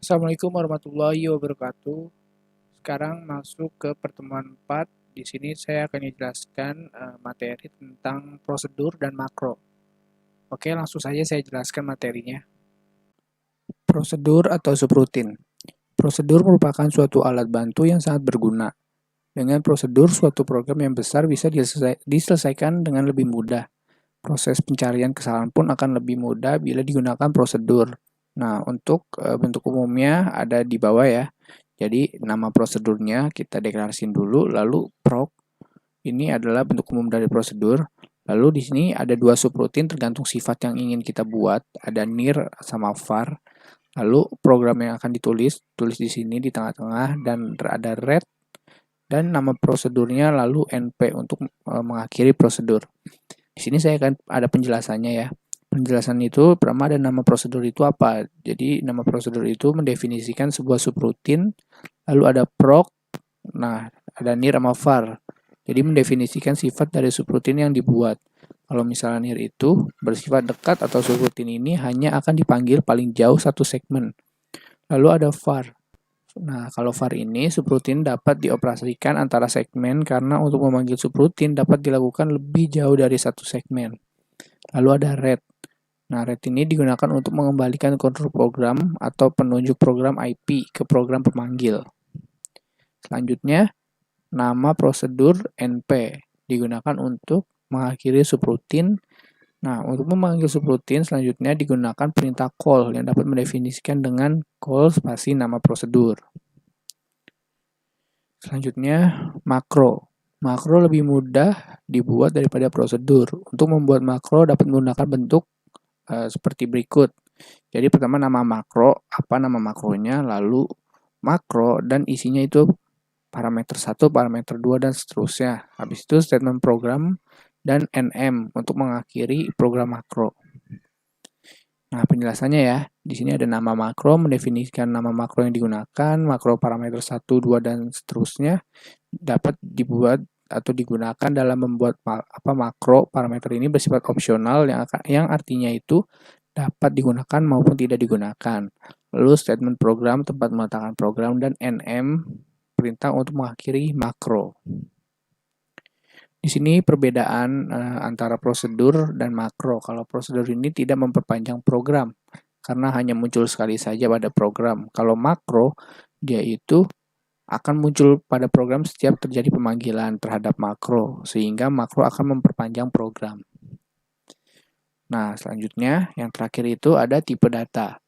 Assalamualaikum warahmatullahi wabarakatuh. Sekarang masuk ke pertemuan 4. Di sini saya akan menjelaskan materi tentang prosedur dan makro. Oke, langsung saja saya jelaskan materinya. Prosedur atau subrutin. Prosedur merupakan suatu alat bantu yang sangat berguna. Dengan prosedur, suatu program yang besar bisa diselesaikan dengan lebih mudah. Proses pencarian kesalahan pun akan lebih mudah bila digunakan prosedur. Nah, untuk bentuk umumnya ada di bawah ya. Jadi, nama prosedurnya kita deklarasiin dulu, lalu proc. Ini adalah bentuk umum dari prosedur. Lalu di sini ada dua subrutin tergantung sifat yang ingin kita buat. Ada near sama var. Lalu program yang akan tulis di sini di tengah-tengah, dan ada red, dan nama prosedurnya lalu np untuk mengakhiri prosedur. Di sini saya akan ada penjelasannya ya. Penjelasan itu pertama ada nama prosedur itu apa. Jadi nama prosedur itu mendefinisikan sebuah subrutin, lalu ada proc, nah ada near sama var. Jadi mendefinisikan sifat dari subrutin yang dibuat. Kalau misalnya near itu bersifat dekat atau subrutin ini hanya akan dipanggil paling jauh satu segmen. Lalu ada var. Nah, kalau var ini subrutin dapat dioperasikan antara segmen karena untuk memanggil subrutin dapat dilakukan lebih jauh dari satu segmen. Lalu ada red. Nah, red ini digunakan untuk mengembalikan kontrol program atau penunjuk program IP ke program pemanggil. Selanjutnya, nama prosedur NP digunakan untuk mengakhiri subrutin. Nah, untuk memanggil subrutin selanjutnya digunakan perintah call yang dapat mendefinisikan dengan call spasi nama prosedur. Selanjutnya, makro. Makro lebih mudah dibuat daripada prosedur. Untuk membuat makro dapat menggunakan bentuk seperti berikut. Jadi pertama nama makro, apa nama makronya, lalu makro dan isinya itu parameter 1, parameter 2 dan seterusnya. Habis itu statement program dan nm untuk mengakhiri program makro. Nah, penjelasannya ya. Di sini ada nama makro, mendefinisikan nama makro yang digunakan, makro parameter 1, 2 dan seterusnya dapat dibuat atau digunakan dalam membuat makro parameter ini bersifat opsional yang artinya itu dapat digunakan maupun tidak digunakan. Lalu statement program tempat meletakkan program dan nm perintah untuk mengakhiri makro. Di sini perbedaan antara prosedur dan makro. Kalau prosedur ini tidak memperpanjang program karena hanya muncul sekali saja pada program. Kalau makro dia itu akan muncul pada program setiap terjadi pemanggilan terhadap makro, sehingga makro akan memperpanjang program. Nah, selanjutnya yang terakhir itu ada tipe data.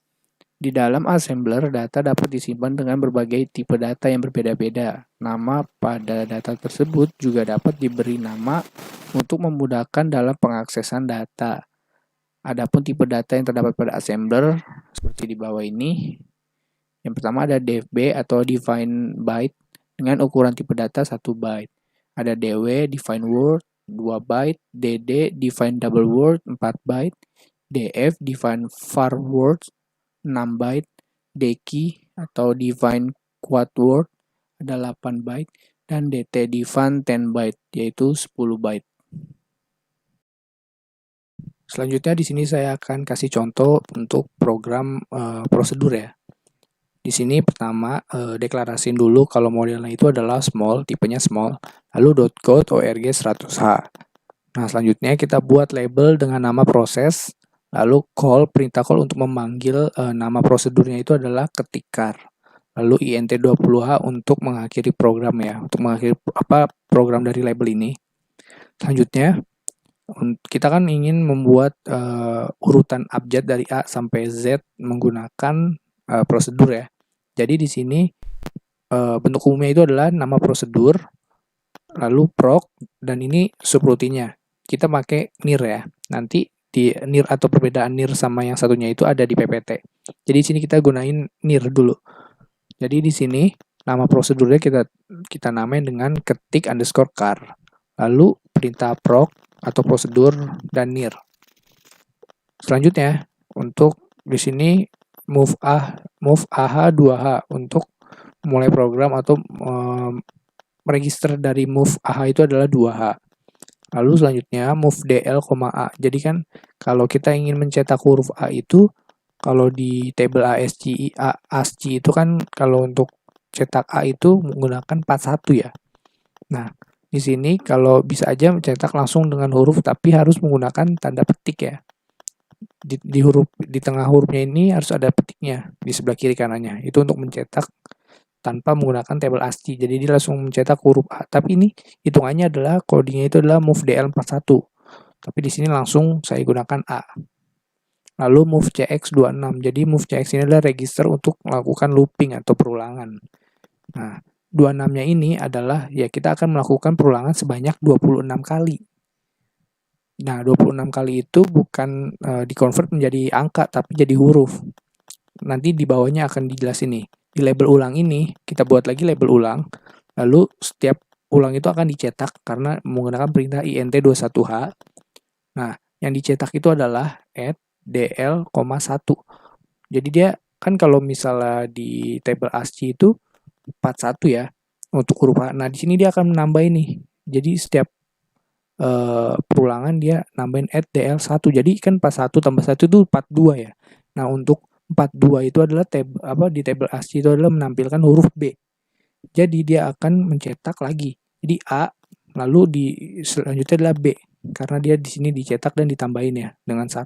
Di dalam assembler, data dapat disimpan dengan berbagai tipe data yang berbeda-beda. Nama pada data tersebut juga dapat diberi nama untuk memudahkan dalam pengaksesan data. Adapun tipe data yang terdapat pada assembler, seperti di bawah ini. Yang pertama ada dfb atau define byte dengan ukuran tipe data 1 byte. Ada dw, define word, 2 byte, dd, define double word, 4 byte, df, define var word, 6 byte, dkey atau define quad word ada 8 byte, dan dt define 10 byte yaitu 10 byte. Selanjutnya di sini saya akan kasih contoh untuk program prosedur ya. Di sini pertama deklarasiin dulu kalau modelnya itu adalah small, tipenya small, lalu .code org 100h. Nah, selanjutnya kita buat label dengan nama proses. Lalu perintah call untuk memanggil nama prosedurnya itu adalah ketikar. Lalu int20h untuk mengakhiri program ya, untuk mengakhiri program dari label ini. Selanjutnya kita kan ingin membuat urutan abjad dari A sampai Z menggunakan prosedur ya. Jadi di sini bentuk umumnya itu adalah nama prosedur, lalu proc, dan ini subrutinnya. Kita pakai near ya. Nanti di near atau perbedaan near sama yang satunya itu ada di PPT. Jadi di sini kita gunain near dulu. Jadi di sini nama prosedurnya kita namain dengan ketik underscore car. Lalu perintah proc atau prosedur dan near. Selanjutnya untuk di sini move AH2H untuk mulai program atau register dari move AH itu adalah 2H. Lalu selanjutnya move DL, A. Jadi kan kalau kita ingin mencetak huruf A itu Kalau di table ASCII itu kan kalau untuk cetak A itu menggunakan 41 ya. Nah, di sini kalau bisa aja mencetak langsung dengan huruf tapi harus menggunakan tanda petik ya. Di tengah hurufnya ini harus ada petiknya di sebelah kiri kanannya. Itu untuk mencetak tanpa menggunakan table ASCII. Jadi dia langsung mencetak huruf A. Tapi ini hitungannya adalah codingnya itu adalah move DL41. Tapi di sini langsung saya gunakan A. Lalu move CX26. Jadi move CX ini adalah register untuk melakukan looping atau perulangan. Nah, 26-nya ini adalah ya kita akan melakukan perulangan sebanyak 26 kali. Nah, 26 kali itu bukan di-convert menjadi angka tapi jadi huruf. Nanti di bawahnya akan dijelasin nih. Di label ulang ini kita buat lagi label ulang. Lalu setiap ulang itu akan dicetak karena menggunakan perintah int21h. Nah, yang dicetak itu adalah add dl, 1. Jadi dia kan kalau misalnya di table ASCII itu 41 ya untuk huruf A. Nah, di sini dia akan menambah ini. Jadi setiap perulangan dia nambahin add dl1. Jadi kan 41 tambah 1 itu 42 ya. Nah, untuk 42 itu adalah di table ASCII itu adalah menampilkan huruf B. Jadi dia akan mencetak lagi. Jadi A lalu selanjutnya adalah B karena dia di sini dicetak dan ditambahin ya dengan 1.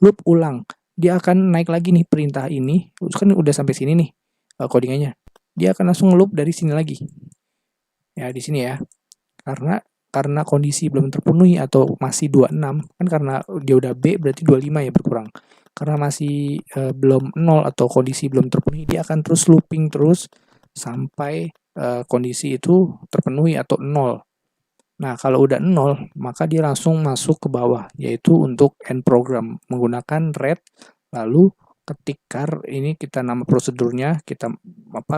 Loop ulang. Dia akan naik lagi nih perintah ini. Kan udah sampai sini nih codingannya. Dia akan langsung loop dari sini lagi. Ya, di sini ya. Karena kondisi belum terpenuhi atau masih 26, kan karena dia udah B berarti 25 ya berkurang. Karena masih belum 0 atau kondisi belum terpenuhi, dia akan terus looping terus sampai kondisi itu terpenuhi atau 0. Nah, kalau udah 0, maka dia langsung masuk ke bawah, yaitu untuk end program. Menggunakan read, lalu ketik char, ini kita nama prosedurnya, kita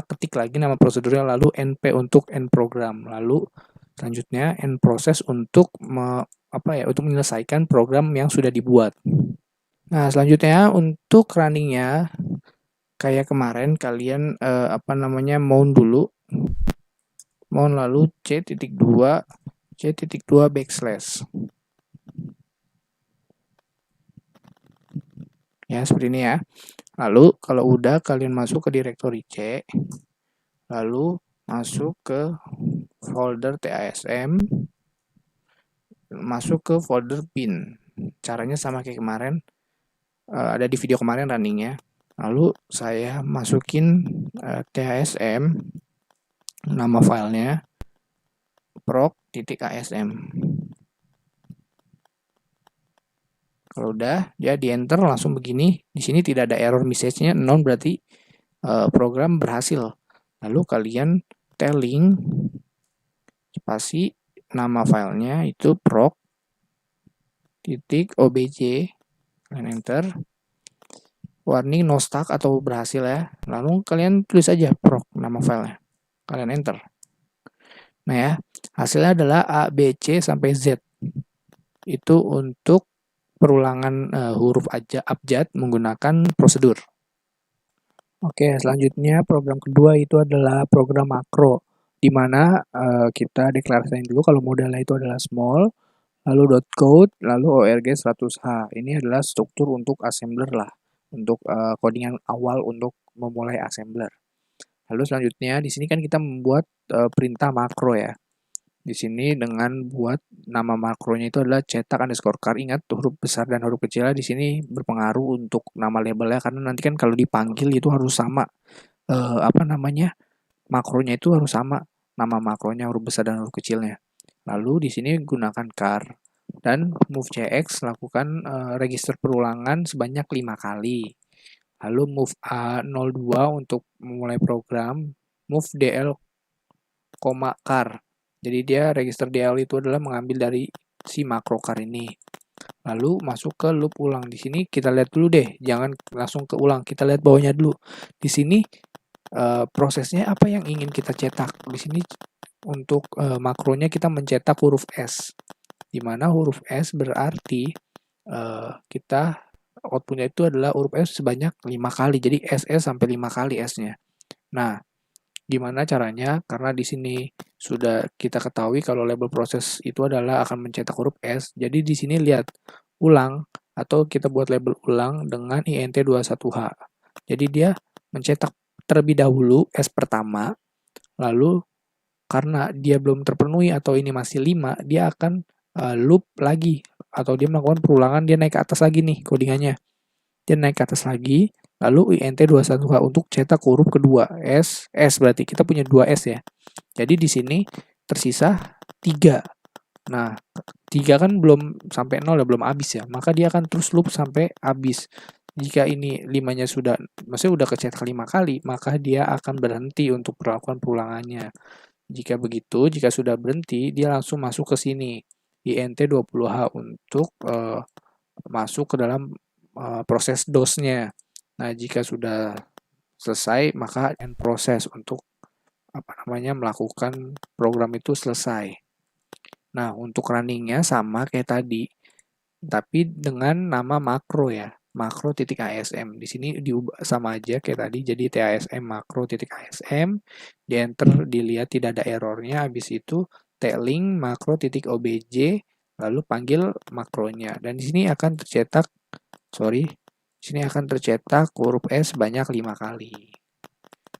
ketik lagi nama prosedurnya, lalu np untuk end program. Lalu selanjutnya end process untuk untuk menyelesaikan program yang sudah dibuat. Nah, selanjutnya untuk runningnya, kayak kemarin kalian mount dulu, mount lalu C.2 backslash. Ya, seperti ini ya. Lalu kalau udah kalian masuk ke directory C, lalu masuk ke folder TASM, masuk ke folder bin. Caranya sama kayak kemarin, ada di video kemarin runningnya. Lalu saya masukin TASM, nama filenya proc.asm. Kalau udah dia di enter langsung begini. Di sini tidak ada error message-nya, non berarti program berhasil. Lalu kalian telling spasi nama filenya itu proc.obj, kalian enter. Warning no stack atau berhasil ya. Lalu kalian tulis aja proc nama filenya. Kalian enter. Nah ya, hasilnya adalah A, B, C sampai Z. Itu untuk perulangan huruf abjad menggunakan prosedur. Oke, selanjutnya program kedua itu adalah program makro, di mana kita deklarasikan dulu kalau modalnya itu adalah small, lalu .code, lalu org100h. Ini adalah struktur untuk assembler lah, untuk codingan awal untuk memulai assembler. Lalu selanjutnya di sini kan kita membuat perintah makro ya. Di sini dengan buat nama makronya itu adalah cetak_char. Ingat huruf besar dan huruf kecil di sini berpengaruh untuk nama labelnya karena nanti kan kalau dipanggil itu harus sama makronya itu harus sama nama makronya huruf besar dan huruf kecilnya. Lalu di sini gunakan char dan move cx lakukan register perulangan sebanyak 5 kali. Lalu move A02 untuk memulai program, move dl, char. Jadi dia register DL itu adalah mengambil dari si makro char ini. Lalu masuk ke loop ulang. Di sini kita lihat dulu deh, jangan langsung ke ulang. Kita lihat bawahnya dulu. Di sini prosesnya apa yang ingin kita cetak. Di sini untuk makronya kita mencetak huruf S. Di mana huruf S berarti kita outputnya itu adalah huruf S sebanyak 5 kali. Jadi SS sampai 5 kali S-nya. Nah, gimana caranya? Karena di sini sudah kita ketahui kalau label proses itu adalah akan mencetak huruf S. Jadi di sini lihat ulang atau kita buat label ulang dengan INT21H. Jadi dia mencetak terlebih dahulu S pertama, lalu karena dia belum terpenuhi atau ini masih 5, dia akan loop lagi atau dia melakukan perulangan, dia naik ke atas lagi nih codingannya. Dia naik ke atas lagi, lalu INT21H untuk cetak huruf kedua. S berarti kita punya 2 S ya. Jadi di sini tersisa 3. Nah, 3 kan belum sampai 0 ya, belum habis ya. Maka dia akan terus loop sampai habis. Jika ini 5-nya sudah, maksudnya udah kecetak 5 kali, maka dia akan berhenti untuk melakukan perulangannya. Jika begitu, jika sudah berhenti, dia langsung masuk ke sini, INT20H untuk masuk ke dalam proses DOS-nya. Nah, jika sudah selesai, maka end proses untuk melakukan program itu selesai. Nah, untuk runningnya sama kayak tadi, tapi dengan nama makro ya, makro.asm. Di sini diubah sama aja kayak tadi, jadi TASM makro.asm, di enter dilihat tidak ada errornya, habis itu t-link makro.obj, lalu panggil makronya. Dan di sini akan tercetak, huruf S banyak 5 kali.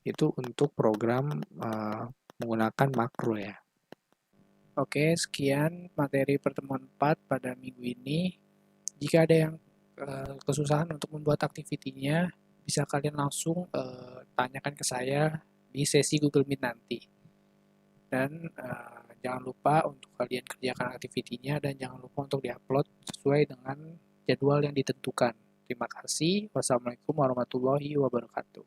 Itu untuk program menggunakan makro ya. Oke, sekian materi pertemuan 4 pada minggu ini. Jika ada yang kesusahan untuk membuat aktivitinya, bisa kalian langsung tanyakan ke saya di sesi Google Meet nanti. Dan jangan lupa untuk kalian kerjakan aktivitinya dan jangan lupa untuk diupload sesuai dengan jadwal yang ditentukan. Terima kasih. Wassalamualaikum warahmatullahi wabarakatuh.